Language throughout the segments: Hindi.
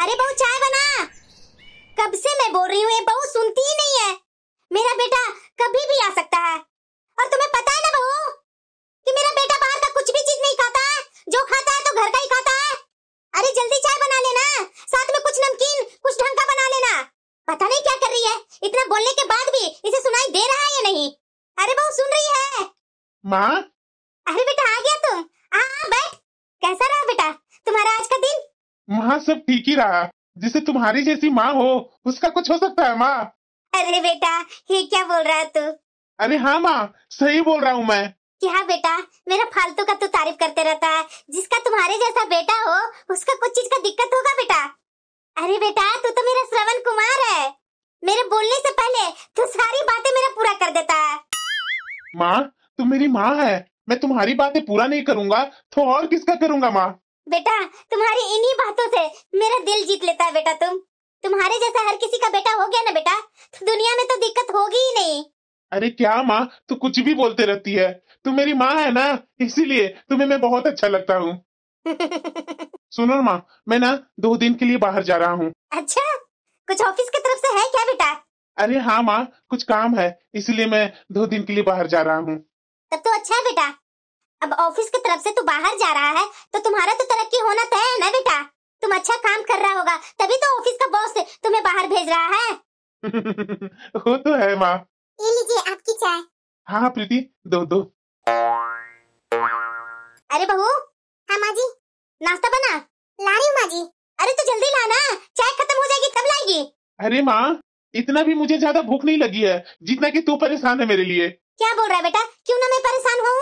अरे बहू चाय बना। कब से मैं बोल रही हूँ, ये बहू सुनती ही नहीं है। मेरा बेटा कभी भी आ सकता है, और तुम्हें पता है ना बहू कि मेरा बेटा बाहर का कुछ भी चीज नहीं खाता है, जो खाता है तो घर का ही खाता है। अरे जल्दी चाय बना लेना, साथ में कुछ नमकीन, कुछ ढंग का बना लेना। पता नहीं क्या कर रही है, इतना बोलने के बाद भी इसे सुनाई दे रहा है या नहीं। अरे बहू सुन रही है? माँ। अरे बेटा आ गया तुम। हाँ बैठ। कैसा रहा बेटा तुम्हारा आज का दिन? माँ सब ठीक ही रहा, जिसे तुम्हारी जैसी माँ हो उसका कुछ हो सकता है माँ। अरे बेटा ये क्या बोल रहा है तू? अरे हाँ माँ, सही बोल रहा हूँ मैं। क्या बेटा मेरा फालतू का तू तारीफ करते रहता है। जिसका तुम्हारे जैसा बेटा हो उसका कुछ चीज का दिक्कत होगा बेटा। अरे बेटा तू तो मेरा श्रवण कुमार है, मेरे बोलने से पहले तू सारी बातें मेरा पूरा कर देता है। माँ तुम मेरी माँ है, मैं तुम्हारी बातें पूरा नहीं करूँगा तो और किसका करूँगा माँ। बेटा तुम्हारी इन्हीं बातों से मेरा दिल जीत लेता है बेटा। तुम्हारे जैसा हर किसी का बेटा हो गया ना बेटा, तो दुनिया में तो दिक्कत होगी ही नहीं। अरे क्या माँ, तू कुछ भी बोलते रहती है। तू मेरी माँ है ना, इसीलिए तुम्हें मैं बहुत अच्छा लगता हूँ। सुनो माँ, मैं ना 2 दिन के लिए बाहर जा रहा हूँ। अच्छा कुछ ऑफिस की तरफ से है क्या बेटा? अरे हाँ माँ, कुछ काम है इसलिए मैं 2 दिन के लिए बाहर जा रहा हूँ। तब तो अच्छा है बेटा। अब ऑफिस की तरफ से तू बाहर जा रहा है तो तुम्हारा तो तरक्की होना तय है ना बेटा। तुम अच्छा काम कर रहा होगा तभी तो ऑफिस का बॉस तुम्हें बाहर भेज रहा है। वो तो है माँ। ये लीजिए आपकी चाय। हाँ प्रीति, दो। अरे बहू। हाँ माँ जी। नाश्ता बना? ला रही हूँ माँ जी। अरे तो जल्दी लाना, चाय खत्म हो जाएगी तब लाएगी। अरे माँ इतना भी मुझे ज्यादा भूख नहीं लगी है जितना कि तू परेशान है मेरे लिए। क्या बोल रहा है बेटा? क्यों ना मैं परेशान हूँ?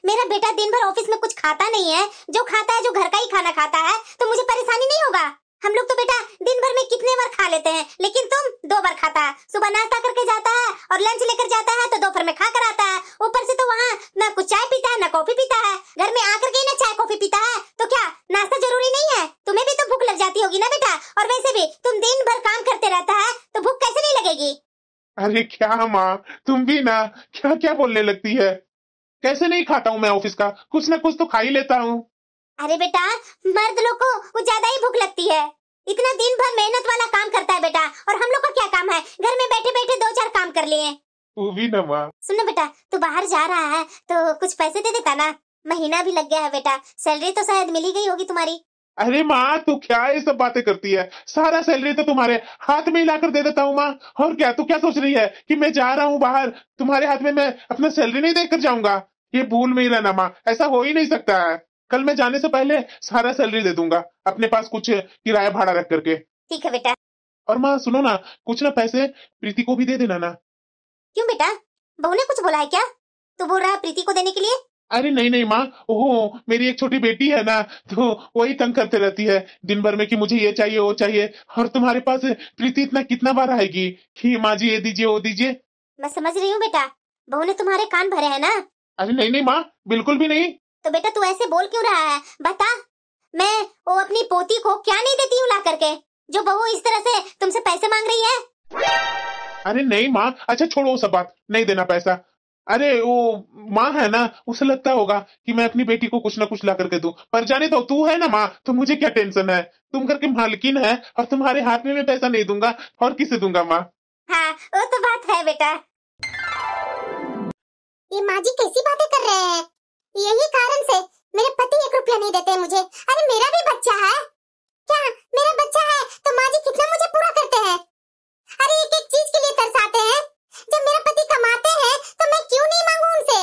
मेरा बेटा दिन भर ऑफिस में कुछ खाता नहीं है, जो खाता है जो घर का ही खाना खाता है, तो मुझे परेशानी नहीं होगा। हम लोग तो बेटा दिन भर में कितने बार खा लेते हैं, लेकिन तुम 2 बार खाता है। सुबह नाश्ता करके जाता है और लंच लेकर जाता है तो दोपहर में खा कर आता है। ऊपर से तो वहाँ ना कुछ चाय पीता है ना कॉफी पीता है। घर में आकर के ही ना चाय कॉफी पीता है, तो क्या नाश्ता जरूरी नहीं है? तुम्हें भी तो भूख लग जाती होगी ना बेटा, और वैसे भी तुम दिन भर काम करते रहता है तो भूख कैसे नहीं लगेगी? अरे क्या माँ, तुम भी ना क्या क्या बोलने लगती है। कैसे नहीं खाता हूँ मैं ऑफिस का, कुछ ना कुछ तो खा ही लेता हूँ। अरे बेटा मर्द लोग को कुछ ज्यादा ही भूख लगती है। इतना दिन भर मेहनत वाला काम करता है बेटा, और हम लोग का क्या काम है? घर में बैठे बैठे 2-4 काम कर लिए। वो भी ना माँ। सुनो बेटा तू बाहर जा रहा है तो कुछ पैसे दे देता ना, महीना भी लग गया है बेटा, सैलरी तो शायद मिल ही गई होगी तुम्हारी। अरे माँ तू क्या ये सब बातें करती है, सारा सैलरी तो तुम्हारे हाथ में ही लाकर दे देता हूँ माँ। और क्या तू क्या सोच रही है कि मैं जा रहा हूँ बाहर, तुम्हारे हाथ में मैं अपना सैलरी नहीं देकर जाऊंगा? ये भूल में ही रहना माँ, ऐसा हो ही नहीं सकता है। कल मैं जाने से पहले सारा सैलरी दे दूंगा, अपने पास कुछ किराया भाड़ा रख करके। ठीक है बेटा। और माँ सुनो ना, कुछ ना पैसे प्रीति को भी दे देना ना। क्यों बेटा, बहू ने कुछ बोला है क्या? तू बोल रहा है प्रीति को देने के लिए? अरे नहीं माँ, ओहो मेरी एक छोटी बेटी है ना, तो वही तंग करते रहती है दिन भर में कि मुझे ये चाहिए वो चाहिए। और तुम्हारे पास प्रीति इतना कितना बार आएगी कि माँ जी ये दीजिए वो दीजिए। मैं समझ रही हूँ बेटा, बहू ने तुम्हारे कान भरे हैं ना। अरे नहीं माँ, बिल्कुल भी नहीं। तो बेटा तू ऐसे बोल क्यों रहा है बता? मैं वो अपनी पोती को क्या नहीं देती हूँ ला करके, जो बहू इस तरह से तुमसे पैसे मांग रही है? अरे नहीं माँ, अच्छा छोड़ो वो सब बात, नहीं देना पैसा। अरे वो माँ है ना, उसे लगता होगा कि मैं अपनी बेटी को कुछ ना कुछ ला करके दूं, पर जाने दो, तू है ना माँ तो मुझे क्या टेंशन है। तुम घर के मालकिन है और तुम्हारे हाथ में मैं पैसा नहीं दूंगा और किसे दूंगा माँ? हाँ वो तो बात है बेटा। ये माँ जी कैसी बातें कर रहे हैं? यही कारण से मेरे पति 1 रुपया नहीं देते मुझे। अरे मेरा भी बच्चा है, क्या मेरा बच्चा है तो माँ जी कितना मुझे पूरा करते हैं। अरे एक एक चीज के लिए तरसाते हैं। जब मेरा पति कमाते हैं तो मैं क्यों नहीं मांगू उनसे?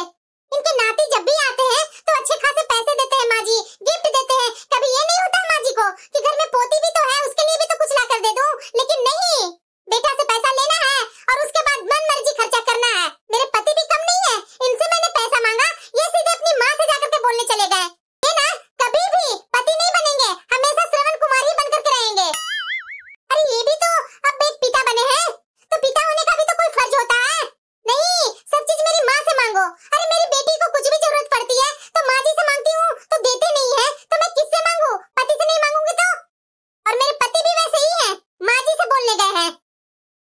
इनके नाती जब भी आते हैं तो अच्छे खासे पैसे देते हैं माँ जी, गिफ्ट देते हैं। कभी ये नहीं होता माँ जी को कि घर में पोती भी तो है, उसके लिए भी तो कुछ ला कर दे दूं? लेकिन नहीं, बेटा से पैसा लेना है और उसके बाद मन मर्जी खर्चा करना है। मेरे पति भी कम नहीं है, इनसे मैंने पैसा मांगा, ये सीधे अपनी माँ से जाकर के बोलने चले गए। ये ना कभी भी पति नहीं बनेंगे, हमेशा श्रवण कुमार ही बन करके रहेंगे। अरे ये भी तो अब एक पिता बने हैं, तो पिता होने का भी तो कोई फर्ज होता है। नहीं, सब चीज मेरी माँ से मांगो। अरे मेरी बेटी को कुछ भी जरूरत पड़ती है तो माँ जी से मांगती हूँ, तो देते नहीं है तो मैं किससे मांगू? पति से नहीं मांगूंगी तो? और मेरे पति भी वैसे ही हैं, माँ जी से बोलने गए हैं।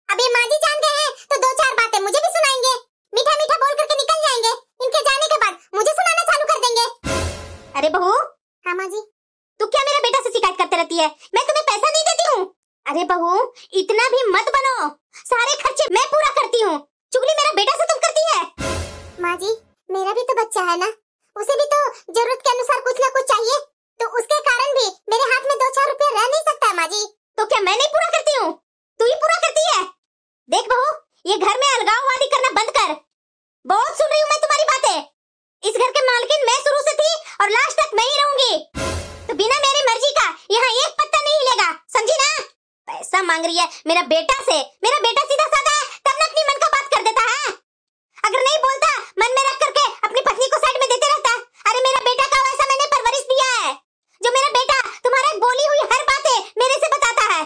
अब ये माँ जी जान गए हैं तो 2-4 बातें मुझे भी सुनाएंगे, मीठा मीठा बोल करके निकल जाएंगे। इनके जाने के बाद मुझे सुनाना चालू कर देंगे। अरे बहू। हाँ माँ जी। तू क्या मेरे बेटा से शिकायत करते रहती है? मैं तुम्हें पैसा नहीं हूँ। अरे बहू, इतना भी मत बनो, सारे खर्चे मैं पूरा करती हूँ। चुगली मेरा बेटा से तुम करती है। माँ जी, मेरा भी तो बच्चा है ना, उसे भी तो जरूरत के अनुसार कुछ ना कुछ चाहिए, तो उसके कारण भी मेरे हाथ में 2-4 रुपया रह नहीं सकता है माँ जी। तो क्या मैं नहीं पूरा करती हूँ? तू ही पूरा करती है। देख बहू, ये घर में अलगाववादी करना बंद कर। बहुत सुन रही हूँ मैं तुम्हारी बातें। इस घर के मालकिन मैं शुरू से थी और लास्ट तक मैं ही रहूंगी। तो बिना मेरी मर्जी का यहाँ एक पत्ता नहीं हिलेगा, समझी ना? पैसा मांग रही है मेरा बेटा से। मेरा बेटा सीधा साधा है, तब ना अपनी मन का बात कर देता है। अगर नहीं बोलता, मन में रख करके अपनी पत्नी को साइड में देते रहता। अरे मेरा बेटा का वैसा मैंने परवरिश दिया है, जो मेरा बेटा तुम्हारे बोली हुई हर बातें मेरे से बताता है।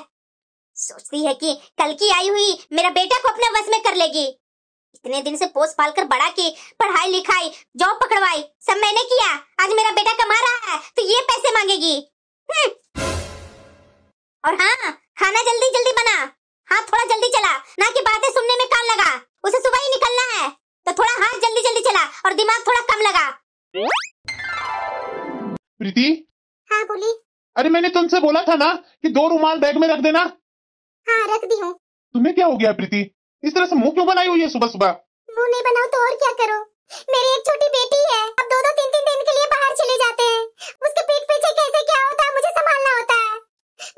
सोचती है कि कल की आई हुई मेरा बेटा को अपने वश में कर लेगी। इतने दिन से पोस पाल कर बड़ा की, पढ़ाई लिखाई, जॉब पकड़वाई, सब मैंने किया। आज मेरा बेटा कमा रहा है तो ये पैसे मांगेगी। और हाँ, खाना जल्दी जल्दी बना, हाथ थोड़ा जल्दी चला, ना कि बातें सुनने में कान लगा। उसे सुबह ही निकलना है तो थोड़ा हाथ जल्दी जल्दी चला और दिमाग थोड़ा कम लगा। प्रीति। हाँ बोली। अरे मैंने तुमसे बोला था ना कि 2 रुमाल बैग में रख देना। हाँ रख दी हूँ। तुम्हें क्या हो गया प्रीति? इस तरह से मुंह क्यों बनाई हुई है सुबह सुबह? मुंह नहीं बनाओ तो और क्या करो? मेरी एक छोटी बेटी है, अब 2-2, 3-3 दिन के लिए बाहर चले जाते हैं। उसके पीठ पीछे कैसे क्या होता है मुझे संभालना होता है।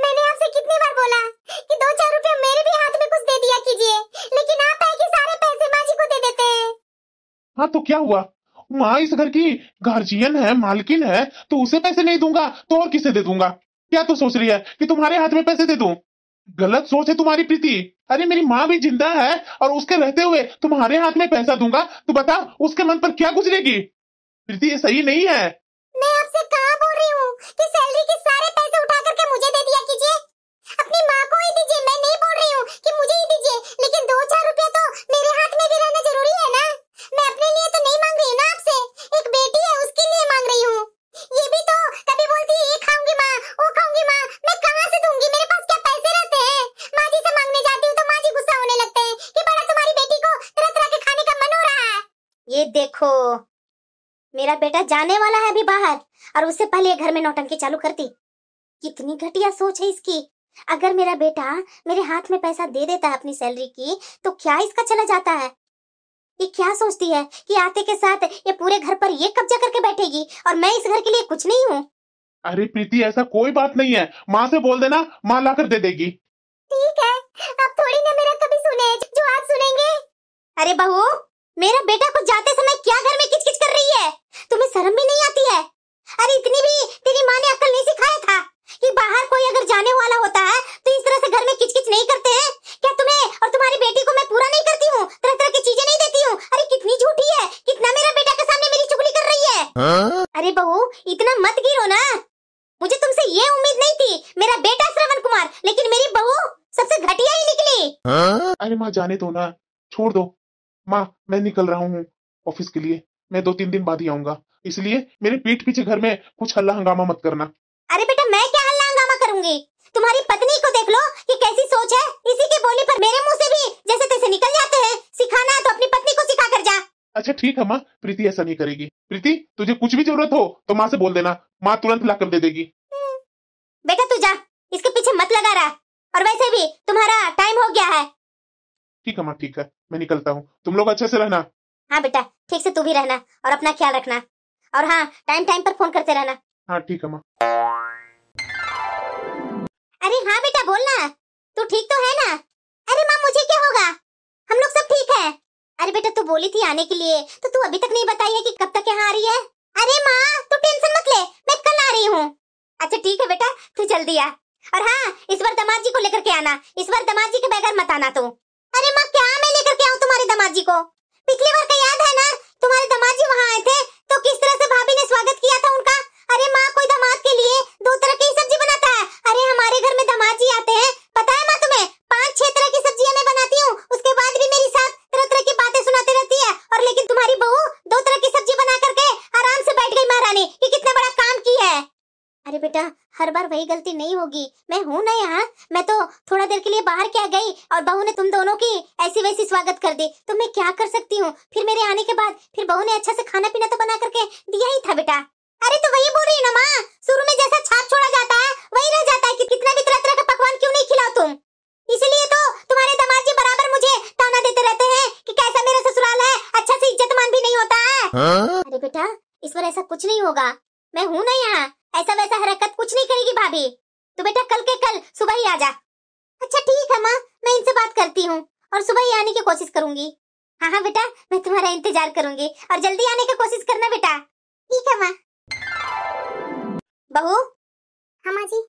मैंने आपसे कितनी बार बोला कि 2-4 रुपए मेरे भी हाथ में कुछ दे दिया कीजिए, लेकिन आप है कि सारे पैसे माँ जी को दे देते हैं। हाँ तो क्या हुआ? माँ इस घर की गार्जियन है, मालकिन है, तो उसे पैसे नहीं दूंगा तो और किसे दे दूंगा? क्या तो सोच रही है कि तुम्हारे हाथ में पैसे दे दूं? गलत सोच है तुम्हारी प्रीति। अरे मेरी माँ भी जिंदा है और उसके रहते हुए तुम्हारे हाथ में पैसा दूंगा तो बता उसके मन पर क्या गुजरेगी? प्रीति ये सही नहीं है। मैं आपसे कहाँ बोल रही हूँ कि सैलरी के सारे पैसे उठा करके मुझे दे दिया कीजिए। अपनी माँ को ही दीजिए, मैं नहीं बोल रही हूँ कि मुझे ही दीजिए, लेकिन 2-4 रुपया तो मेरे हाथ में भी रहना जरूरी है ना। मैं अपने लिए तो नहीं मांग रही हूँ ना आपसे, एक बेटी है उसके लिए मांग रही हूँ। ये भी तो कभी बोलती है ये खाऊंगी माँ, वो खाऊंगी माँ, मैं कहाँ से दूंगी? मेरे पास क्या पैसे रहते हैं? माँ जी से मांगने जाती हूँ तो माँ जी गुस्सा होने लगते हैं कि बड़ा तुम्हारी बेटी को तरह तरह के खाने का मन हो रहा है। ये देखो, मेरा बेटा जाने वाला है अभी बाहर और उससे पहले ये घर में नौटंकी चालू करती। कितनी घटिया सोच है इसकी। अगर मेरा बेटा मेरे हाथ में पैसा दे देता है अपनी सैलरी की तो क्या इसका चला जाता है? ये क्या सोचती है कि आते के साथ ये पूरे घर पर ये कब्जा करके बैठेगी और मैं इस घर के लिए कुछ नहीं हूँ। अरे प्रीति ऐसा कोई बात नहीं है, माँ से बोल देना, माँ लाकर दे देगी। ठीक है, अब थोड़ी ना मेरा कभी सुने जो आप सुनेंगे। अरे बहू, मेरा बेटा को जाते समय क्या घर में किचकिच कर रही है? तुम्हें शर्म भी नहीं आती है? अरे इतनी भी तेरी माँ ने अक्ल नहीं सिखाया था कि बाहर कोई अगर जाने वाला होता है तो इस तरह से घर में किचकिच नहीं करते हैं? क्या तुम्हें और तुम्हारी बेटी को मैं पूरा नहीं करती हूँ, तरह तरह की चीजें नहीं देती हूँ? अरे कितनी झूठी है, कितना मेरा बेटा के सामने मेरी चुगली कर रही है। अरे बहू इतना मत गिरो ना, मुझे तुमसे ये उम्मीद नहीं थी। मेरा बेटा श्रवण कुमार, लेकिन मेरी बहू सबसे घटिया ही निकली। अरे माँ जाने दो ना, छोड़ दो माँ, मैं निकल रहा हूँ ऑफिस के लिए। मैं 2-3 दिन बाद ही आऊंगा, इसलिए मेरे पीठ पीछे घर में कुछ हल्ला हंगामा मत करना। अरे बेटा मैं क्या हल्ला हंगामा करूंगी? तुम्हारी पत्नी को देख लो कि कैसी सोच है। इसी की बोली पर मेरे मुंह से भी जैसे तैसे निकल जाते हैं। सिखाना है तो अपनी पत्नी को सिखा कर जा। अच्छा ठीक है माँ, प्रीति ऐसा नहीं करेगी। प्रीति तुझे कुछ भी जरूरत हो तो माँ से बोल देना, माँ तुरंत लाकर दे देगी। बेटा तू जा, इसके पीछे मत लगा रहा, और वैसे भी तुम्हारा टाइम हो गया है। ठीक है माँ, ठीक है, मैं निकलता हूँ, तुम लोग अच्छे से रहना। हाँ बेटा ठीक से तू भी रहना और अपना ख्याल रखना, और हाँ टाइम टाइम पर फोन करते रहना। हाँ ठीक है माँ। अरे हाँ बेटा बोलना, तू ठीक तो है ना? अरे माँ मुझे क्या होगा, हम लोग सब ठीक है। अरे बेटा तू बोली थी आने के लिए, तो तू अभी तक नहीं बताई है कि कब तक यहाँ आ रही है? अरे माँ तू टेंशन मत ले, मैं कल आ रही हूँ। अच्छा ठीक है बेटा, तू जल्दी आ, और हाँ इस बार दामाद जी को लेकर के आना, इस बार दामाद जी के बगैर मत आना तू। अरे माँ क्या मैं लेकर के आऊँ तुम्हारे दामाद जी को? पिछली बार का याद है ना, तुम्हारे दामाद जी वहाँ आए थे तो किस तरह से भाभी ने स्वागत किया था उनका। अरे माँ कोई दामाद के लिए 2 तरह की सब्जी बनाता है। अरे हमारे घर में दामाद जी आते हैं, पता है माँ तुम्हें, 5-6 तरह की सब्जियां मैं बनाती हूँ, उसके बाद भी मेरी सास तरह तरह की बातें सुनाती रहती है। और लेकिन तुम्हारी बहू 2 तरह की सब्जी बना करके आराम से बैठ गई महारानी, ये कितना बड़ा काम की है। अरे बेटा हर बार वही गलती नहीं होगी, मैं हूँ ना यहाँ, मैं तो थोड़ा देर के लिए बाहर क्या गई और बहू ने तुम दोनों की ऐसी वैसी स्वागत कर दी, तो मैं क्या कर सकती हूँ? फिर मेरे आने के बाद फिर बहू ने अच्छा से खाना पीना तो बना करके दिया ही था बेटा। अरे तो वही बोल रही है ना माँ, शुरू में जैसा छाप छोड़ा जाता है वही रह जाता है कि कितना भी तरह तरह का पकवान क्यों नहीं बेटा, इस बार ऐसा कुछ नहीं होगा, मैं हूं ना यहाँ, ऐसा वैसा हरकत कुछ नहीं करेगी भाभी। तो बेटा कल के कल सुबह ही आ जा। अच्छा ठीक है माँ, मैं इनसे बात करती हूँ और सुबह ही आने की कोशिश करूंगी। हाँ हाँ बेटा, मैं तुम्हारा इंतजार करूंगी और जल्दी आने की कोशिश करना बेटा। ठीक है माँ। बहू। हाँ माँ जी।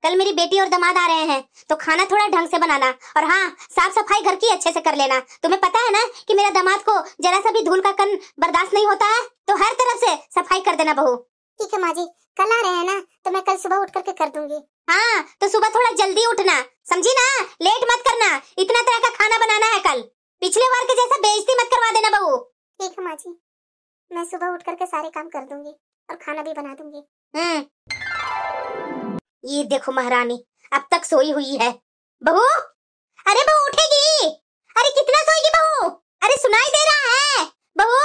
कल मेरी बेटी और दामाद आ रहे हैं, तो खाना थोड़ा ढंग से बनाना, और हाँ, साफ सफाई घर की अच्छे से कर लेना। तुम्हें पता है ना कि मेरा दामाद को जरा सा भी धूल का कण बर्दाश्त नहीं होता है, तो हर तरफ से सफाई कर देना बहू। ठीक है माँ जी, कल आ रहे हैं ना, तो मैं कल सुबह उठ करके कर दूंगी। हाँ, तो सुबह थोड़ा जल्दी उठना, समझी ना, लेट मत करना। इतना तरह का खाना बनाना है कल, पिछले बार के जैसा बेइज्जती मत करवा देना बहू। ठीक है माँ जी, मैं सुबह उठ करके सारे काम कर दूंगी और खाना भी बना दूंगी। ये देखो महारानी अब तक सोई हुई है। बहू, अरे बहू उठेगी, अरे कितना सोएगी बहू, अरे सुनाई दे रहा है बहू।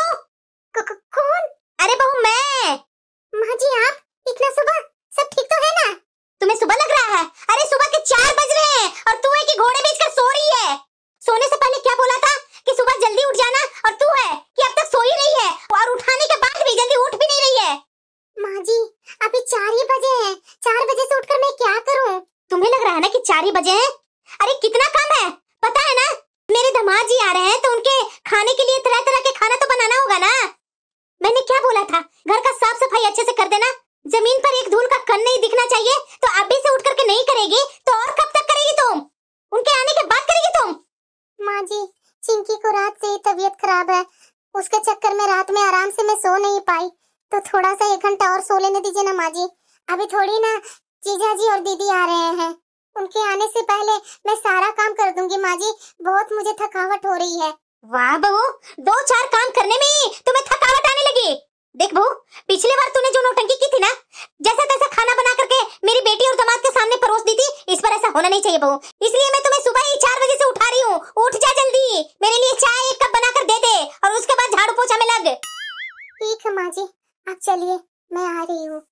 कौन? अरे बहू मैं। माँ जी आप इतना सुबह, सब ठीक तो है ना? तुम्हें सुबह लग रहा है? अरे सुबह के 4 बज रहे हैं और तू है कि घोड़े बेचकर सो रही है। सोने से पहले क्या बोला था कि सुबह जल्दी उठ जाना, और तू है कि अब तक सो ही रही है और उठाने के बाद भी जल्दी उठ भी नहीं रही है। माँ जी अभी 4 ही बजे हैं, 4 बजे से उठकर मैं क्या करूं? तुम्हें लग रहा है ना कि 4 ही बजे हैं? अरे कितना काम है पता है ना, मेरे दामाद जी आ रहे हैं तो उनके खाने के लिए तरह तरह के खाना तो बनाना होगा ना। मैंने क्या बोला था, घर का साफ सफाई अच्छे से कर देना, जमीन पर एक धूल का कण नहीं दिखना चाहिए। तो अभी से उठ करके नहीं करेगी तो और कब तक करेगी तुम? उनके आने के बाद करेगी तुम? माँ जी चिंकी को रात से ही तबीयत खराब है, उसके चक्कर में रात में आराम से मैं सो नहीं पाई, तो थोड़ा सा 1 घंटा और सो लेने दीजिए ना माँ जी। अभी थोड़ी ना जीजा जी और दीदी आ रहे हैं, उनके आने से पहले मैं सारा काम कर दूंगी माँ जी, बहुत मुझे थकावट हो रही है। वाह बहू, 2-4 काम करने में ही तुम्हें थकावट आने लगी। देख बहू, पिछले बार तूने जो नौटंकी की थी ना, जैसा तैसा खाना बना करके मेरी बेटी और दामाद के सामने परोस दी थी, इस बार ऐसा होना नहीं चाहिए बहू। इसलिए मैं तुम्हें सुबह ही 4 बजे से उठा रही हूँ, उठ जा जल्दी, मेरे लिए चाय 1 कप बनाकर दे दे और उसके बाद झाड़ू पोछा में लग। ठीक है माँ जी, आप चलिए मैं आ रही हूँ।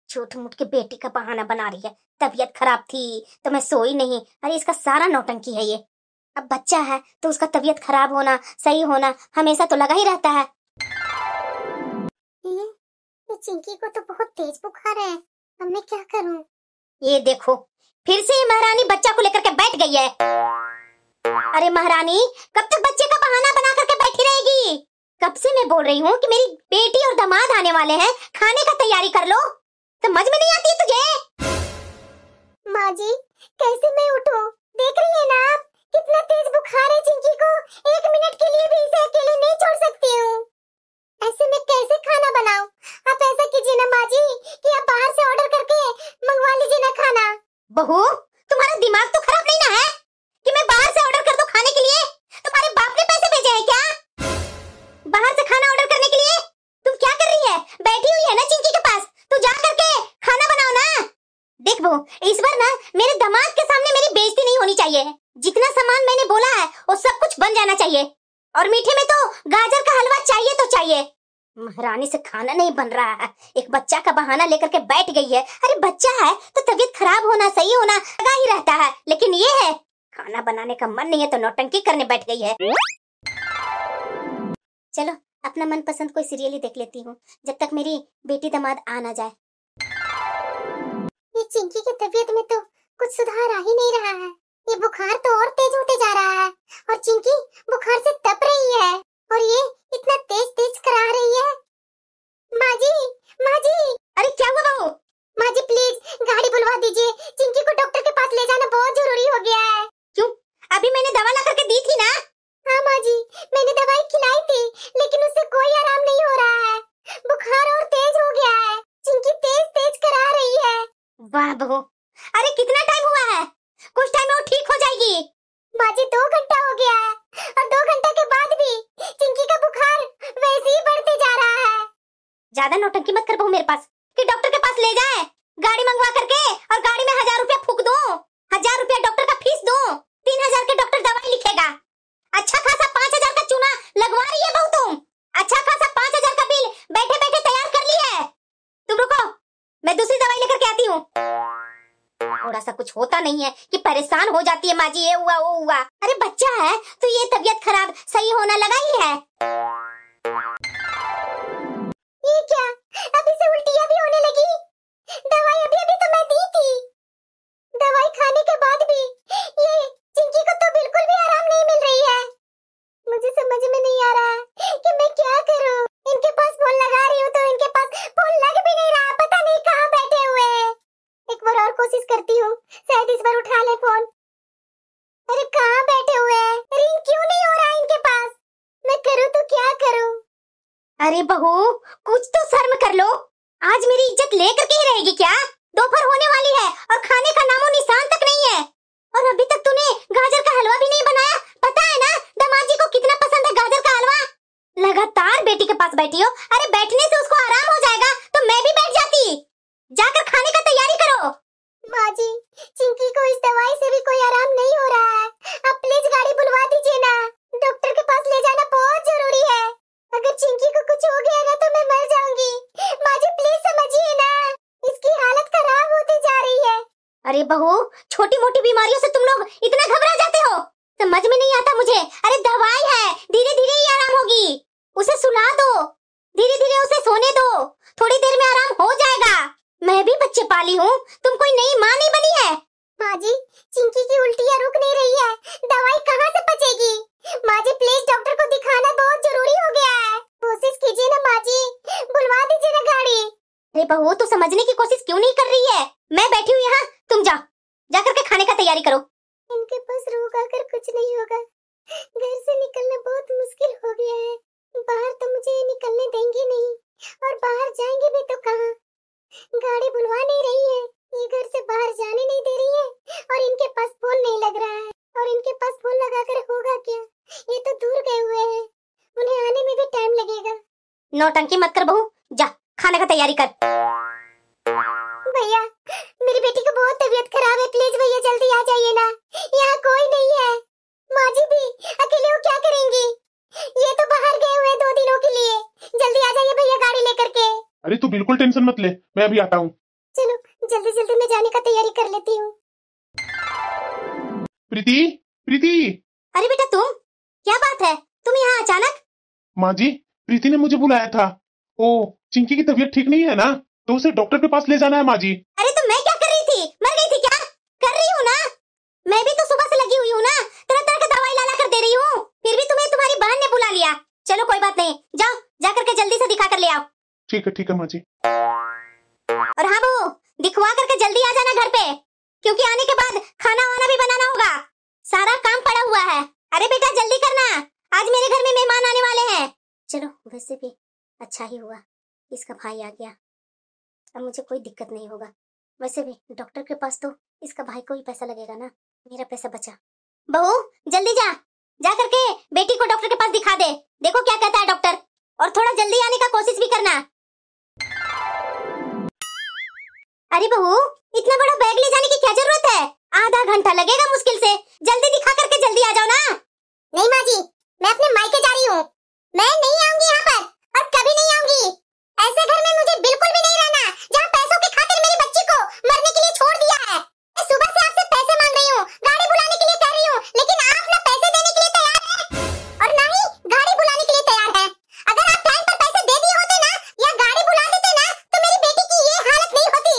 झूठ मूठ के बेटी का बहाना बना रही है, तबीयत खराब थी तो मैं सोई नहीं। अरे इसका सारा नौटंकी है ये। अब बच्चा है तो उसका तबीयत खराब होना सही होना हमेशा तो लगा ही रहता है। ये चिंकी को तो बहुत तेज बुखार है, अब मैं क्या करूं? ये देखो फिर से ये महारानी बच्चा को लेकर के बैठ गई है। अरे महारानी कब तक बच्चे का बहाना बना करके बैठी रहेगी? कब से मैं बोल रही हूँ कि मेरी बेटी और दामाद आने वाले हैं, खाने का तैयारी कर लो, समझ में नहीं आती है तुझे? माँ जी कैसे मैं उठूं? देख रही है ना आप कितना तेज बुखार है चिंकी को, 1 मिनट के लिए भी इसे अकेले नहीं छोड़ सकती हूँ। ऐसे में कैसे खाना बनाऊं? आप ऐसा कीजिए ना माँ जी कि आप बाहर से ऑर्डर करके मंगवा लीजिए ना खाना। बहू तुम्हारा दिमाग तो खराब नहीं ना है कि मैं बाहर से ऑर्डर कर दूं खाने के लिए? तुम्हारे बाप ने पैसे भेजे हैं क्या बाहर से खाना ऑर्डर करने के लिए? तुम क्या कर रही है? बैठी हुई है ना चिंकी के पास, तू जा करके खाना बनाओ ना। देख बहू, इस बार ना मेरे दामाद के सामने मेरी बेइज्जती नहीं होनी चाहिए। जितना सामान मैंने बोला है वो सब कुछ बन जाना चाहिए, और मीठे में तो गाजर का हलवा चाहिए तो चाहिए। महारानी से खाना नहीं बन रहा है, एक बच्चा का बहाना लेकर के बैठ गई है। अरे बच्चा है तो तबीयत खराब होना सही होना लगा ही रहता है, लेकिन ये है खाना बनाने का मन नहीं है तो नौटंकी करने बैठ गई है। चलो अपना मनपसंद कोई सीरियल ही देख लेती हूँ जब तक मेरी बेटी दामाद आ ना जाए। ये चिंकी की तबीयत में तो कुछ सुधार आ ही नहीं रहा है, ये बुखार तो और तेज होते जा रहा है, और चिंकी बुखार से तप रही है और ये इतना तेज तेज करा रही है। माँ जी, माँ जी। अरे क्या हुआ बहू? माँ जी प्लीज गाड़ी बुलवा दीजिए, चिंकी को डॉक्टर के पास ले जाना बहुत जरूरी हो गया है। क्यों? अभी मैंने दवा ला करके दी थी ना। हाँ माँ जी मैंने दवाई खिलाई थी, लेकिन उससे कोई आराम नहीं हो रहा है, बुखार और तेज हो गया है, चिंकी तेज तेज करा रही है। वाह बहू, अरे कितना टाइम हुआ है? कुछ टाइम में वो ठीक हो जाएगी। माँ जी 2 घंटा हो गया है, और 2 घंटे के बाद भी चिंकी का बुखार वैसे ही बढ़ते जा रहा है। ज्यादा नौटंकी मत कर बहू मेरे पास कि डॉक्टर के पास ले जाए, गाड़ी मंगवा करके और गाड़ी में 1000 रुपया फूक दो, 1000 रुपया डॉक्टर का फीस दो, 3000 के डॉक्टर दवाई लिखेगा। अच्छा खासा 5000 का चूना लगवा रही है बहू तुम, अच्छा खासा 5000 का बिल बैठे बैठे तैयार कर ली है। तुम रुको, मैं दूसरी दवाई लेकर के आती हूँ। थोड़ा सा कुछ होता नहीं है कि परेशान हो जाती है माँ जी, ये हुआ वो हुआ। अरे बच्चा है तो ये तबीयत खराब सही होना लगा ही है। ये क्या, अभी से उल्टियां भी होने लगी। दवाई अभी अभी तो मैं दी थी। दवाई खाने के बाद भी ये चिंकी को तो बिल्कुल भी आराम नहीं मिल रही है। मुझे समझ में नहीं आ रहा है कि मैं क्या करूं। इनके पास फोन लगा रही हूँ तो इनके पास फोन लग भी नहीं रहा, पता नहीं कहाँ बैठे हुए हैं। एक बार और कोशिश करती हूँ, शायद इस बार उठा ले फोन। अरे कहाँ बैठे हुए हैं, रिंग क्यों नहीं हो रहा इनके पास। मैं करूँ तो क्या करूँ। अरे बहू, कुछ तो शर्म कर लो। आज मेरी इज्जत लेकर के ही रहेगी क्या? दोपहर होने वाली है और खाने का नामो निशान तक नहीं है, और अभी तक तूने गाजर का हलवा भी नहीं बनाया। पता है ना दामाद जी को कितना पसंद है गाजर का हलवा। लगातार बेटी के पास बैठी हो। अरे बैठने से उसको आराम हो जाएगा तो मैं भी बैठ जाती। जाकर खाने का तैयारी करो। माँ जी, चिंकी को इस दवाई से भी कोई आराम नहीं हो रहा है। आप प्लीज गाड़ी बुलवा दीजिए ना, डॉक्टर के पास ले जाना बहुत जरूरी है। अगर चिंकी को कुछ हो गया ना तो मैं मर जाऊंगी। माँ जी प्लीज समझिए ना, इसकी हालत खराब होती जा रही है। अरे बहू, छोटी मोटी बीमारियों से तुम लोग इतना घबरा जाते हो, समझ में नहीं आता मुझे। अरे दवाई है, धीरे धीरे ही आराम होगी। उसे सुला दो, धीरे धीरे उसे सोने दो, थोड़ी देर में आराम हो जाएगा। मैं भी बच्चे पाली हूँ, तुम कोई नई माँ नहीं बनी है। माँ जी, चिंकी की उल्टियाँ रुक नहीं रही है, दवाई कहाँ से पचेगी। माँ जी प्लीज डॉक्टर को दिखाना बहुत जरूरी हो गया है। कोशिश कीजिए ना माँ जी, बुलवा दीजिए ना गाड़ी। अरे बहू, तू समझने की कोशिश क्यों नहीं कर रही है? मैं बैठी हूँ यहाँ, तुम जाओ, जाकर के खाने का तैयारी करो। इनके पास रोका कर कुछ नहीं होगा। घर से निकलना बहुत मुश्किल हो गया है। बाहर तो मुझे निकलने देंगे नहीं, और बाहर जाएंगे भी तो कहाँ। गाड़ी बुलवा नहीं रही है, ये घर से बाहर जाने नहीं दे रही है, और इनके पास फोन नहीं लग रहा है। और इनके पास फोन लगाकर होगा क्या, ये तो दूर गए हुए हैं, उन्हें आने में भी टाइम लगेगा। नौटंकी मत कर बहू, जा खाने का तैयारी कर। भैया, मेरी बेटी को बहुत तबीयत खराब है, प्लीज भैया जल्दी आ जाइए ना, यहाँ कोई नहीं है। माँ जी भी अकेले वो क्या करेंगी, ये तो बाहर गए हुए 2 दिनों के लिए। जल्दी आ जाइए भैया गाड़ी लेकर के। अरे तू बिल्कुल टेंशन मत ले, मैं अभी आता हूँ। चलो जल्दी जल्दी मैं जाने का तैयारी कर लेती हूँ। प्रीति, प्रीति। अरे बेटा तुम, क्या बात है, तुम यहाँ अचानक? माँ जी, प्रीति ने मुझे बुलाया था। ओ, चिंकी की तबीयत ठीक नहीं है ना, तो उसे डॉक्टर के पास ले जाना है माँ जी। अरे तो मैं क्या कर रही थी, मर गई थी क्या? कर रही हूँ ना, मैं भी तो सुबह से लगी हुई हूँ ना, तरह तरह का दवाई ला कर दे रही हूँ, फिर भी तुम्हें तुम्हारी बहन ने बुला लिया। चलो कोई बात नहीं, जाओ जाकर के जल्दी से दिखा कर ले आओ। ठीक है माँ जी। और हाँ बहू, दिखवा करके जल्दी आ जाना घर पे, क्योंकि आने के बाद खाना वाना भी बनाना होगा, सारा काम पड़ा हुआ है। अरे बेटा जल्दी करना, आज मेरे घर में मेहमान आने वाले हैं। चलो वैसे भी अच्छा ही हुआ इसका भाई आ गया, अब मुझे कोई दिक्कत नहीं होगा। वैसे भी डॉक्टर के पास तो इसका भाई को ही पैसा लगेगा ना, मेरा पैसा बचा। बहू जल्दी जा, जा करके बेटी को डॉक्टर के पास दिखा दे, देखो क्या कहता है डॉक्टर, और थोड़ा जल्दी आने का कोशिश भी करना। अरे बहू, इतना बड़ा बैग ले जाने की क्या जरूरत है, आधा घंटा लगेगा मुश्किल से, जल्दी दिखा करके जल्दी आ जाओ ना। नहीं माँ जी, मैं अपने मायके जा रही हूँ, मैं नहीं आऊंगी यहाँ पर, और कभी नहीं आऊंगी। ऐसे घर में मुझे बिल्कुल भी नहीं रहना, जहाँ पैसों की खातिर मेरी बच्ची को मरने के लिए छोड़ दिया है। मैं सुबह से आपसे पैसे मांग रही हूँ, गाड़ी बुलाने के लिए कह रही हूँ, लेकिन आप ना पैसे देने के लिए तैयार हैं और ना ही गाड़ी बुलाने के लिए तैयार हैं। अगर आप टाइम पर पैसे दे दिए होते ना, या गाड़ी बुला देते ना, तो मेरी बेटी की ये हालत नहीं होती।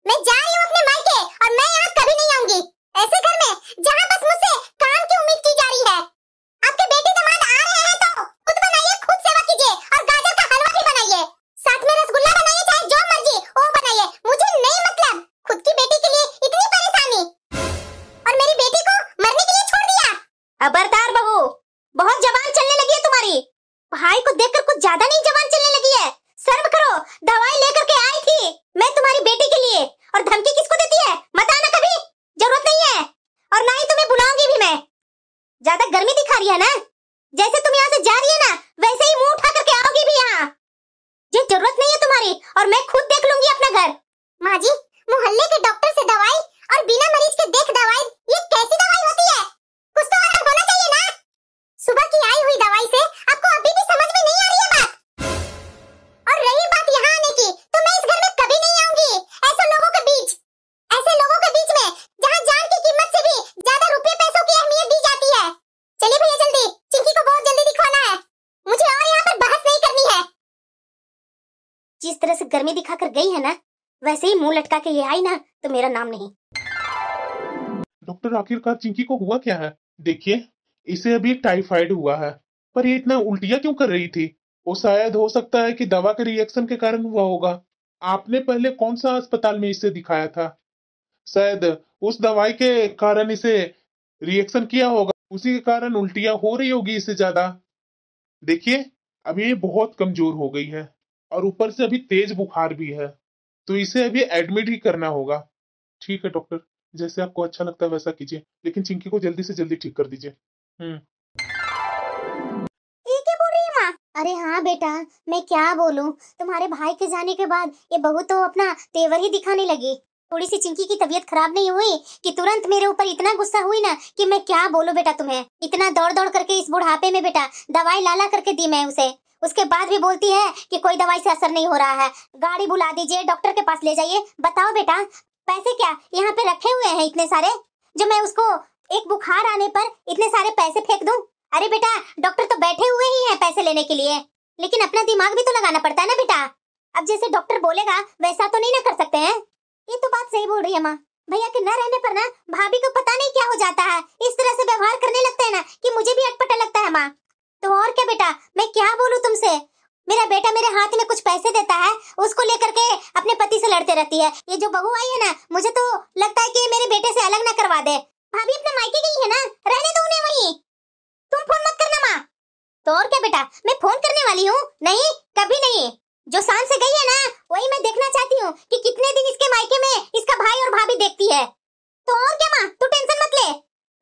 मैं जा रही हूँ अपने मायके, और मैं यहाँ कभी नहीं आऊंगी, ऐसे घर में जहाँ बस मुझसे काम की उम्मीद की जा रही है। आपके बेटे दामाद आ रहे हैं तो खुद बनाइए, खुद सेवा कीजिए, और गाजर का हलवा भी बनाइए, साथ में रसगुल्ला बनाइए, चाहे जो मर्जी वो बनाइए, मुझे नहीं मतलब खुद की बेटी के लिए इतनी परेशानी, और मेरी बेटी को मरने के लिए छोड़ दिया। खबरदार बहू, बहुत जबान चलने लगी है तुम्हारी, भाई को देखकर कुछ ज्यादा नहीं जबान चलने लगी है, शर्म करो। दवाई लेकर के आई थी मैं तुम्हारी बेटी के लिए, और धमकी किसको देती है मत आना कभी, जरूरत नहीं है, और ना ही तुम्हें बुलाऊंगी भी मैं। ज्यादा गर्मी दिखा रही है ना, जैसे तुम यहाँ से जा रही है ना, वैसे ही मुंह उठा करके आओगी भी यहाँ, ये जरूरत नहीं है तुम्हारी, और मैं खुद देख लूंगी अपना घर। माँ जी, मोहल्ले के डॉक्टर से दवाई और बिना मरीज के देख दवाई, ये कैसी दवाई होती है, कुछ तो आराम होना चाहिए ना। सुबह की आई हुई दवाई से आपको अभी भी समझ में नहीं आ रही है बात। और रही बात यहाँ आने की, तो मैं इस घर में कभी नहीं आऊंगी, ऐसे लोगों के बीच, ऐसे लोगों के बीच में जहाँ जान की कीमत से भी ज्यादा रुपये पैसों की अहमियत दी जाती है। चलिए भैया जल्दी, चिंकी को बहुत जल्दी दिखवाना है, मुझे और यहाँ पर बहस नहीं करनी है। तरह से गर्मी दिखाकर गई है ना, वैसे ही मुंह लटका के ये आई ना तो मेरा नाम नहीं। डॉक्टर आखिरकार चिंकी को हुआ क्या है? देखिए, इसे अभी टाइफाइड हुआ है, पर ये इतना उल्टियां क्यों कर रही थी? वो शायद हो सकता है कि दवा के रिएक्शन के कारण हुआ होगा। आपने पहले कौन सा अस्पताल में इसे दिखाया था? शायद उस दवाई के कारण इसे रिएक्शन किया होगा, उसी के कारण उल्टियां हो रही होगी इससे ज्यादा। देखिए, अभी ये बहुत कमजोर हो गई है और ऊपर से अभी तेज बुखार भी है, तो इसे अभी एडमिट ही करना होगा। ठीक है डॉक्टर, जैसे आपको अच्छा लगता है वैसा कीजिए, लेकिन चिंकी को जल्दी से जल्दी ठीक कर दीजिए। ये क्या बोल रही है माँ? अरे हाँ बेटा, मैं क्या बोलूं, तुम्हारे भाई के जाने के बाद ये बहू तो अपना तेवर ही दिखाने लगी। थोड़ी सी चिंकी की तबीयत खराब नहीं हुई कि तुरंत मेरे ऊपर इतना गुस्सा हुई ना कि मैं क्या बोलूं बेटा तुम्हें। इतना दौड़ दौड़ करके इस बुढ़ापे में बेटा दवाई लाला करके दी मैं उसे, उसके बाद भी बोलती है कि कोई दवाई से असर नहीं हो रहा है, गाड़ी बुला दीजिए, डॉक्टर के पास ले जाइए। बताओ बेटा, पैसे क्या यहाँ पे रखे हुए हैं इतने सारे, जो मैं उसको एक बुखार आने पर इतने सारे पैसे फेंक दूं? अरे बेटा, डॉक्टर तो बैठे हुए ही हैं पैसे लेने के लिए, लेकिन अपना दिमाग भी तो लगाना पड़ता है ना बेटा। अब जैसे डॉक्टर बोलेगा वैसा तो नहीं ना कर सकते हैं। ये तो बात सही बोल रही है माँ। भैया के न रहने पर ना भाभी को पता नहीं क्या हो जाता है, इस तरह से व्यवहार करने लगता है ना कि मुझे भी अटपटा लगता है माँ। तो और क्या बेटा, मैं क्या बोलूं तुमसे। मेरा बेटा मेरे हाथ में कुछ पैसे देता है, उसको लेकर के अपने पति से लड़ते रहती है। ये जो बहू आई है ना, मुझे तो लगता है कि मेरे बेटे से अलग ना करवा दे। भाभी अपने मायके गई है ना, रहने दो उन्हें वहीं, तुम फोन मत करना माँ। तो और क्या बेटा, मैं फोन करने वाली हूँ? नहीं, कभी नहीं। जो शान से गई है ना, वही मैं देखना चाहती हूँ कि कितने दिन इसके मायके में इसका भाई और भाभी देखती है। तो और क्या माँ, तू टेंशन मत ले,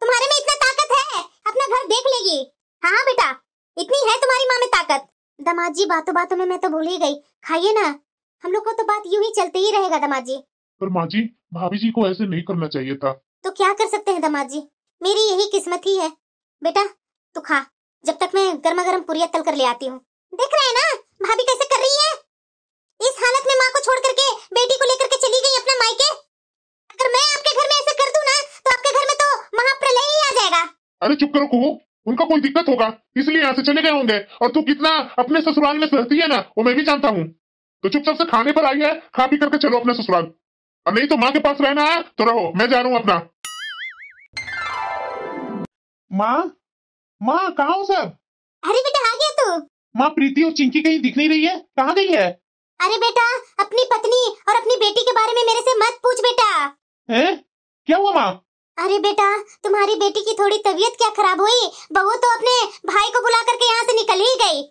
तुम्हारे में इतना ताकत है, अपना घर देख लेगी। हाँ बेटा, इतनी है तुम्हारी माँ में ताकत। दामाद जी, बातों बातों में मैं तो भूल ही गई, खाइए ना, हम लोग को तो बात यूं ही चलते ही रहेगा दामाद जी। पर माँ जी, भाभी जी को ऐसे नहीं करना चाहिए था। तो क्या कर सकते हैं दामाद जी, मेरी यही किस्मत ही है। बेटा तू खा, जब तक मैं गर्मा गर्म पुरिया तल कर ले आती हूँ। देख रहे हैं ना भाभी कैसे कर रही है, इस हालत में माँ को छोड़ करके बेटी को लेकर के चली गई अपना मायके। अगर मैं आपके घर में ऐसे कर दूं ना, तो आपके घर में तो महाप्रलय ही आ जाएगा। अरे चुप करो कुहू, उनका कोई दिक्कत होगा इसलिए यहाँ से चले गए होंगे, और तू कितना अपने ससुराल में सहती है ना वो मैं भी जानता हूँ। तो चुपचाप से खाने पर आई है, खा पी करके चलो अपने ससुराल, और नहीं तो माँ के पास रहना है तो रहो, मैं जा रहा हूँ अपना। माँ कहाँ हो सब? अरे बेटा आ गया तू? माँ प्रीति और चिंकी कहीं दिख नहीं रही है, कहाँ गई है? अरे बेटा, अपनी पत्नी और अपनी बेटी के बारे में मेरे से मत पूछ बेटा। हैं? क्या हुआ माँ? अरे बेटा, तुम्हारी बेटी की थोड़ी तबीयत क्या खराब हुई, बहू तो अपने भाई को बुला करके यहाँ से निकल ही गई।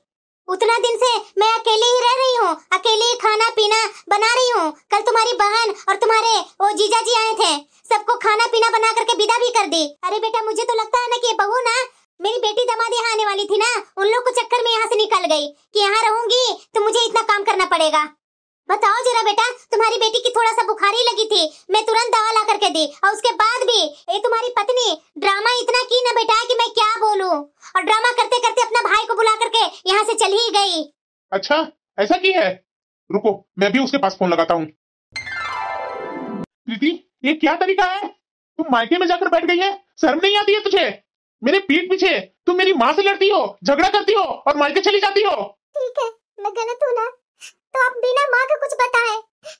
उतना दिन से मैं अकेले ही रह रही हूँ, अकेले ही खाना पीना बना रही हूँ। कल तुम्हारी बहन और तुम्हारे वो जीजा जी आए थे, सबको खाना पीना बना करके विदा भी कर दी। अरे बेटा, मुझे तो लगता है ना कि बहू ना मेरी बेटी दामाद यहाँ आने वाली थी ना, उन लोग को चक्कर में यहाँ से निकल गई कि यहाँ रहूंगी तो मुझे इतना काम करना पड़ेगा। बताओ जरा बेटा, तुम्हारी बेटी की थोड़ा सा बुखार ही लगी थी, मैं तुरंत दवा ला करके दी, और उसके बाद भी ये तुम्हारी पत्नी ड्रामा इतना की ना बेटा कि मैं क्या बोलूं, और ड्रामा करते करते अपना भाई को बुला करके यहाँ से चली ही गई। अच्छा ऐसा की है, रुको मैं भी उसके पास फोन लगाता हूँ। प्रीति, ये क्या तरीका है, तुम मायके में जाकर बैठ गई है, शर्म नहीं आती है तुझे? मेरे पीठ पीछे तुम मेरी माँ से लड़ती हो, झगड़ा करती हो और मायके चली जाती हो। ठीक है, मैं गलत हूँ ना, तो आप बिना माँ को कुछ बताए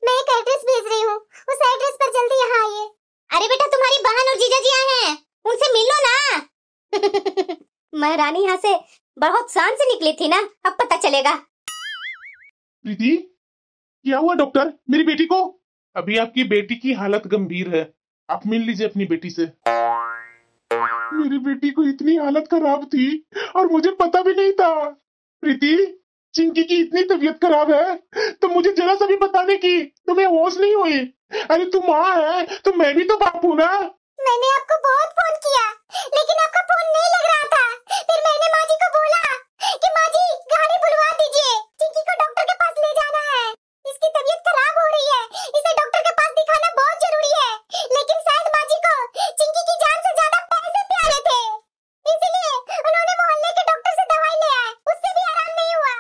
मैं एक एड्रेस भेज रही हूँ, उस एड्रेस पर जल्दी यहाँ आइए। अरे बेटा, तुम्हारी बहन और जीजा जी आए हैं, उनसे मिल लो ना। महारानी यहाँ से बहुत शान से निकली थी ना, अब पता चलेगा। प्रीति, क्या हुआ डॉक्टर, मेरी बेटी को? अभी आपकी बेटी की हालत गंभीर है, आप मिल लीजिए अपनी बेटी से। मेरी बेटी को इतनी हालत खराब थी और मुझे पता भी नहीं था। प्रीति, चिंकी की इतनी तबीयत खराब है तो मुझे जरा सा भी बताने की तुम्हें होश नहीं हुई? अरे तू माँ है तो मैं भी तो बाप हूँ ना। मैंने आपको बहुत फोन किया, लेकिन आपका फोन नहीं लग रहा था। फिर मैंने माँ जी को बोला कि माँ जी गाड़ी बुलवा दीजिए, चिंकी को डॉक्टर के पास ले जाना है, इसकी तबीयत खराब हो रही है, इसे डॉक्टर के पास दिखाना बहुत जरूरी है। लेकिन शायद माँ जी को चिंकी की जान से ज्यादा पैसे प्यारे थे, इसलिए उन्होंने मोहल्ले के डॉक्टर से दवाई ले आए, उससे भी आराम नहीं हुआ।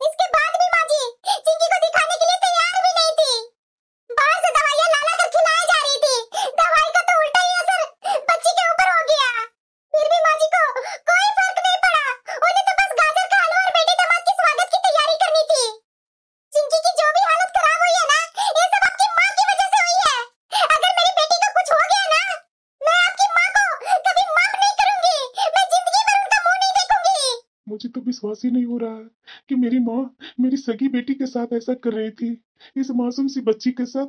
इसके बाद भी माँ जी चिंकी को दिखाने के लिए तैयार भी नहीं थी, बाहर से दवाइयाँ ला ला कर खिलाई जा रही थी, दवाई का तो उल्टा ही तो विश्वास ही नहीं हो रहा है कि मेरी माँ मेरी सगी बेटी के साथ ऐसा कर रही थी, इस मासूम सी बच्ची के साथ,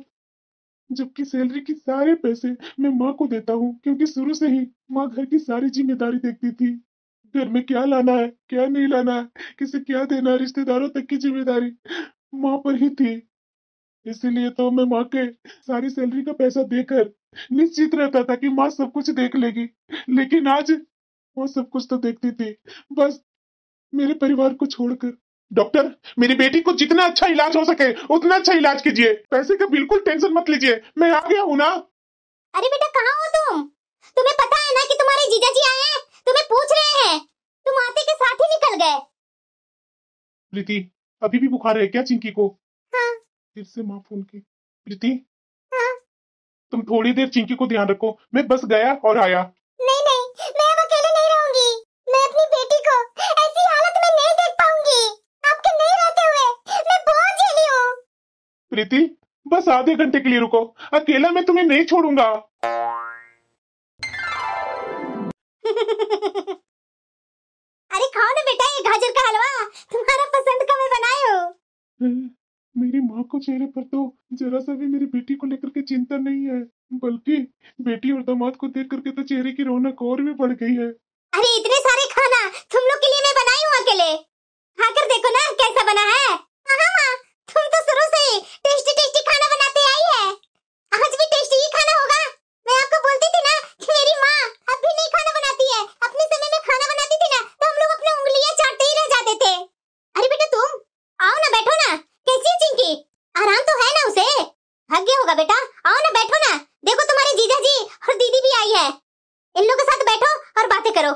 जबकि सैलरी के सारे पैसे मैं माँ को देता हूँ, क्योंकि शुरू से ही माँ घर की सारी जिम्मेदारी देखती थी। घर में क्या लाना है, क्या नहीं लाना है, किसे क्या देना है, रिश्तेदारों तक की जिम्मेदारी माँ पर ही थी। इसीलिए तो मैं माँ के सारी सैलरी का पैसा देकर निश्चित रहता था कि माँ सब कुछ देख लेगी, लेकिन आज वो सब कुछ तो देखती थी, बस मेरे परिवार को छोड़कर। डॉक्टर, मेरी बेटी को जितना अच्छा इलाज हो सके उतना अच्छा इलाज कीजिए, पैसे का बिल्कुल टेंशन मत लीजिए, मैं आ गया हूँ ना। अरे बेटा कहाँ हो तुम? तुम्हें पता है ना कि तुम्हारे जीजा जी आए हैं, तुम्हें पूछ रहे हैं, तुम आते के साथ ही निकल गए। प्रीति, अभी भी बुखार है क्या चिंकी को? हाँ। फिर से माँ फोन की। प्रीति, हाँ। तुम थोड़ी देर चिंकी को ध्यान रखो, मैं बस गया और आया। नहीं नहीं, मैं अब अकेले नहीं रहूंगी। मैं अपनी बेटी को ऐसी हालत में नहीं देख पाऊंगी। आपके नहीं रहते हुए मैं बहुत झेली हूँ। प्रीति, बस आधे घंटे के लिए रुको, अकेला मैं तुम्हें नहीं छोड़ूंगा। अरे खाओ ना बेटा ये गाजर का हलवा, तुम्हारा पसंद का मैं बनाई हूँ। मेरी माँ को चेहरे पर तो जरा सा भी मेरी बेटी को लेकर के चिंता नहीं है, बल्कि बेटी और दामाद को देख करके तो चेहरे की रौनक और भी बढ़ गई है। अरे इतने सारे खाना तुम लोग के लिए मैं बनाई हूँ अकेले, खाकर देखो ना कैसा बना है। हाँ हाँ, तुम तो शुरू से ही टेस्टी टेस्टी खाना बनाते आई है, आज भी टेस्टी ही खाना होगा। मैं आपको बोलती थी ना कि मेरी माँ अब भी नहीं खाना बनाती है, अपने समय में खाना बनाती थी ना तो हम लोग अपनी उंगलियां चाटते ही रह जाते थे। अरे बेटा तुम आओ ना, बैठो ना। कैसी है चिंकी, आराम तो है ना उसे? थक गया होगा बेटा, आओ ना बैठो ना। देखो तुम्हारे जीजा जी और दीदी भी आई है, इन लोगों के साथ बैठो और बातें करो।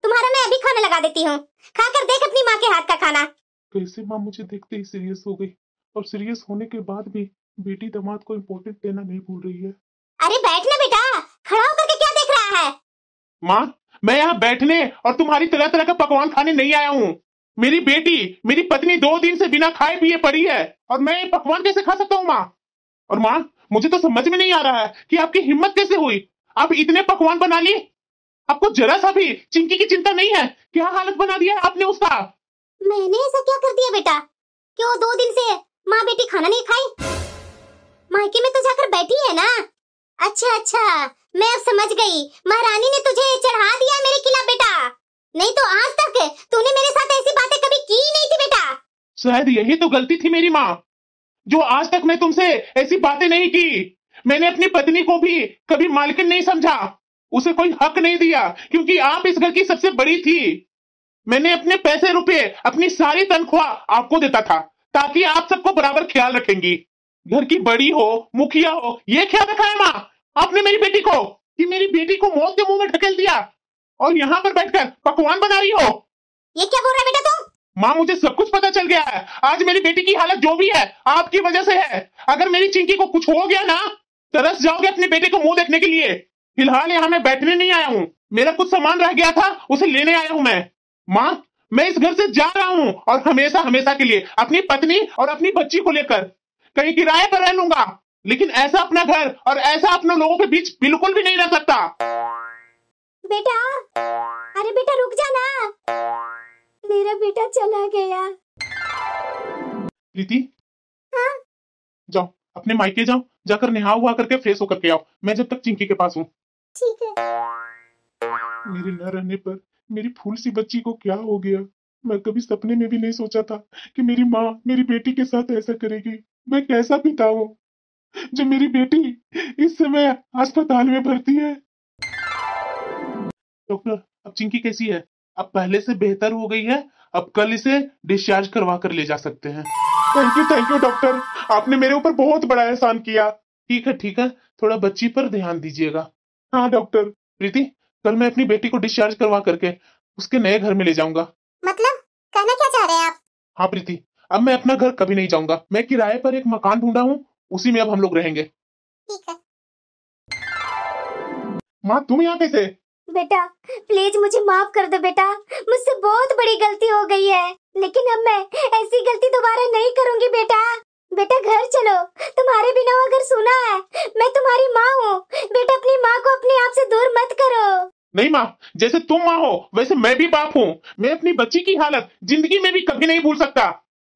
तुम्हारा मैं अभी खाना लगा देती हूँ, खाकर देख अपनी माँ के हाथ का खाना। कैसे माँ मुझे देखते ही सीरियस हो गई, और सीरियस होने के बाद भी बेटी दामाद को इम्पोर्टेंट देना नहीं भूल रही है। अरे बैठ ना बेटा, खड़ा होकर के क्या देख रहा है? माँ, मैं यहाँ बैठने और तुम्हारी तरह तरह का पकवान खाने नहीं आया हूँ। मेरी बेटी, मेरी पत्नी 2 दिन से बिना खाए पिए पड़ी है, और मैं ये पकवान कैसे खा सकता हूँ माँ? और माँ, मुझे तो समझ में नहीं आ रहा है कि आपकी हिम्मत कैसे हुई, आप इतने पकवान बना लिए, आपको जरा सा भी चिंकी की चिंता नहीं है? क्या हालत बना दिया है आपने उसका। मैंने ऐसा क्या कर दिया बेटा कि वो 2 दिन से माँ बेटी खाना नहीं खाई? मायके में तो जाकर बैठी है ना। अच्छा अच्छा, मैं अब समझ गई, महारानी ने तुझे चढ़ा दिया मेरे खिलाफ बेटा, नहीं तो आज तक तूने मेरे साथ ऐसी बातें कभी की नहीं थी बेटा। शायद यही तो गलती थी मेरी माँ, जो आज तक मैं तुमसे ऐसी बातें नहीं की। मैंने अपनी पत्नी को भी कभी मालकिन नहीं समझा, उसे कोई हक नहीं दिया, क्योंकि आप इस घर की सबसे बड़ी थी। मैंने अपने पैसे रुपए, अपनी सारी तनख्वाह आपको देता था, ताकि आप सबको बराबर ख्याल रखेंगी। घर की बड़ी हो, मुखिया हो, ये ख्याल रखा है माँ आपने मेरी बेटी को, कि मेरी बेटी को मौत के मुंह में ढकेल दिया, और यहाँ पर बैठकर पकवान बना रही हो। ये क्या बोल रहा है बेटा तुम? माँ, मुझे सब कुछ पता चल गया है। आज मेरी बेटी की हालत जो भी है आपकी वजह से है। अगर मेरी चिंकी को कुछ हो गया ना, तरस जाओगे अपने बेटे को मुंह देखने के लिए। फिलहाल यहाँ मैं बैठने नहीं आया हूँ, मेरा कुछ सामान रह गया था, उसे लेने आया हूँ मैं। माँ, मैं इस घर से जा रहा हूँ, और हमेशा हमेशा के लिए अपनी पत्नी और अपनी बच्ची को लेकर कहीं किराए पर रह लूंगा, लेकिन ऐसा अपना घर और ऐसा अपने लोगों के बीच बिल्कुल भी नहीं रह सकता। बेटा, अरे बेटा रुक जा ना, मेरा बेटा चला गया। प्रीति, हाँ? जाओ अपने मायके जाओ, जाकर नहा हुआ करके फ्रेश होकर के आओ, मैं जब तक चिंकी के पास हूँ। ठीक है। मेरे न रहने पर मेरी फूल सी बच्ची को क्या हो गया? मैं कभी सपने में भी नहीं सोचा था कि मेरी माँ मेरी बेटी के साथ ऐसा करेगी। मैं कैसा पिता हूँ जो मेरी बेटी इस समय अस्पताल में भर्ती है। डॉक्टर, अब चिंकी कैसी है? अब पहले से बेहतर हो गई है, अब कल इसे डिस्चार्ज करवा कर ले जा सकते हैं। थैंक यू डॉक्टर, आपने मेरे ऊपर बहुत बड़ा एहसान किया। ठीक है, थोड़ा बच्ची पर ध्यान दीजिएगा। हाँ डॉक्टर। प्रीति, कल मैं अपनी बेटी को डिस्चार्ज करवा करके उसके नए घर में ले जाऊंगा। मतलब कहना क्या चाह रहे हैं आप? हाँ प्रीति, अब मैं अपना घर कभी नहीं जाऊंगा, मैं किराए पर एक मकान ढूंढा हूँ, उसी में अब हम लोग रहेंगे। ठीक है। माँ, तुम यहाँ कैसे? बेटा प्लीज मुझे माफ कर दो बेटा, मुझसे बहुत बड़ी गलती हो गई है, लेकिन अब मैं ऐसी गलती दोबारा नहीं करूंगी बेटा। बेटा घर चलो, तुम्हारे बिना वो घर सुना है, मैं तुम्हारी माँ हूँ बेटा, अपनी माँ को अपने आप से दूर मत करो। नहीं माँ, जैसे तुम माँ हो वैसे मैं भी बाप हूँ। मैं अपनी बच्ची की हालत जिंदगी में भी कभी नहीं भूल सकता।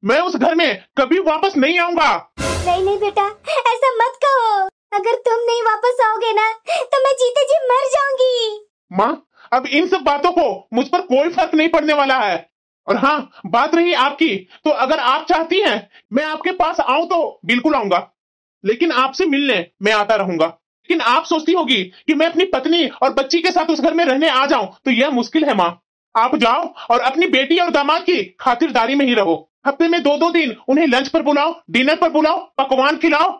मैं उस घर में कभी वापस नहीं आऊंगा। नहीं नहीं बेटा, ऐसा मत कहो। अगर तुम नहीं वापस आओगे ना तो मैं जीते जी मर जाऊंगी। माँ, अब इन सब बातों को मुझ पर कोई फर्क नहीं पड़ने वाला है। और हाँ, बात रही आपकी, तो अगर आप चाहती हैं मैं आपके पास आऊं तो बिल्कुल आऊंगा, लेकिन आपसे मिलने मैं आता रहूंगा। लेकिन आप सोचती होगी कि मैं अपनी पत्नी और बच्ची के साथ उस घर में रहने आ जाऊं, तो यह मुश्किल है माँ। आप जाओ और अपनी बेटी और दामाद की खातिरदारी में ही रहो। हफ्ते में 2-2 दिन उन्हें लंच पर बुलाओ, डिनर पर बुलाओ, पकवान खिलाओ।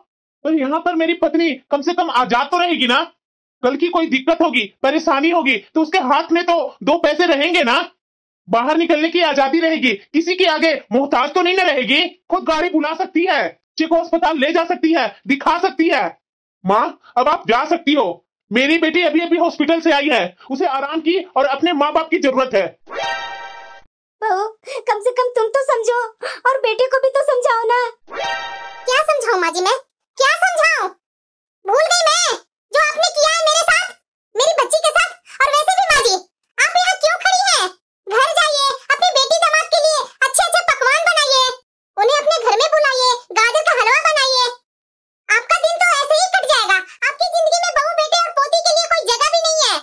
पर यहाँ पर मेरी पत्नी कम से कम आजाद तो रहेगी ना। कल की कोई दिक्कत होगी, परेशानी होगी, तो उसके हाथ में तो 2 पैसे रहेंगे ना। बाहर निकलने की आजादी रहेगी, किसी के आगे मोहताज तो नहीं ना रहेगी। खुद गाड़ी बुला सकती है, बच्चे को अस्पताल ले जा सकती है, दिखा सकती है। माँ, अब आप जा सकती हो। मेरी बेटी अभी अभी हॉस्पिटल से आई है, उसे आराम की और अपने माँ बाप की जरूरत है। बहू, कम से कम तुम तो समझो और बेटे को भी तो समझाओ ना। क्या समझाऊं माँ जी मैं? क्या समझाऊं? भूल गई मैं जो आपने किया है मेरे साथ, मेरी बच्ची के साथ। और वैसे भी माँ जी, आप यहाँ क्यों खड़ी हैं? घर जाइए, अपनी बेटी दामाद के लिए अच्छे अच्छे पकवान बनाइए, उन्हें अपने घर में बुलाइए, गाजर का हलवा बनाइए। आपका दिन तो ऐसे ही कट जाएगा। आपकी जिंदगी में बहू, बेटे और पोती के लिए कोई जगह भी नहीं है।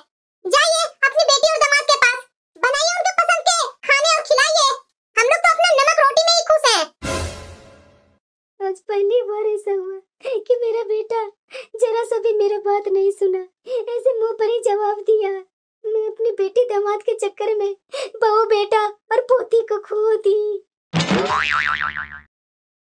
जाइए अपनी बेटी और दामाद के पास, बनाइए उनके पसंद के खाने और खिलाइए। हम लोग तो अपना नमक रोटी में ही खुश हैं। आज पहली बार ऐसा हुआ कि मेरा बेटा जरा सा भी मेरा बात नहीं सुना, ऐसे मुंह पर ही जवाब दिया। मैं अपनी बेटी दामाद के चक्कर में बहू, बेटा और पोती को खो दी।